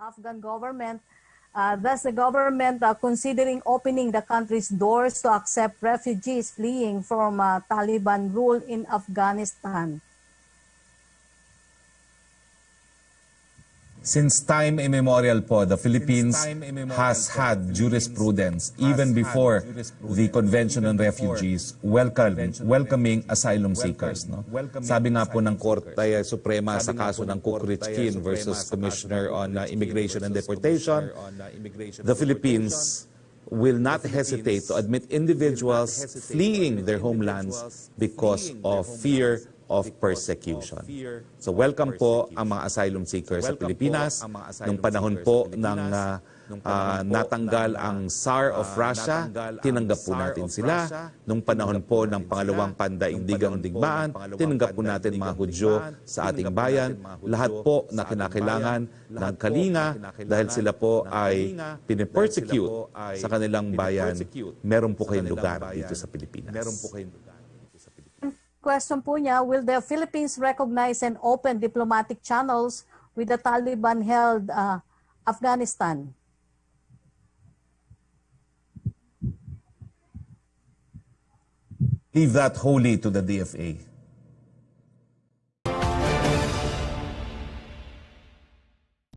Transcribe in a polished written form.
Afghan government. Thus, the government considering opening the country's doors to accept refugees fleeing from Taliban rule in Afghanistan. Since time immemorial po, the Philippines has had jurisprudence even before the Convention on Refugees welcoming asylum seekers. No? Sabi nga po ng Korte Suprema sa kaso ng Kukritskin versus Commissioner on Immigration and Deportation, the Philippines will not hesitate to admit individuals fleeing their homelands because of fear of persecution. So welcome po ang mga asylum seekers sa Pilipinas. Nung panahon po ng natanggal ang Tsar of Russia, tinanggap po natin sila. Nung panahon po ng pangalawang pandaigdigang digmaan, tinanggap po natin mga Hudyo sa ating bayan. Lahat po na kinakailangan ng kalinga dahil sila po ay pinipersecute sa kanilang bayan. Meron po kayong lugar dito sa Pilipinas. Question po niya, will the Philippines recognize and open diplomatic channels with the Taliban-held Afghanistan? Leave that wholly to the DFA.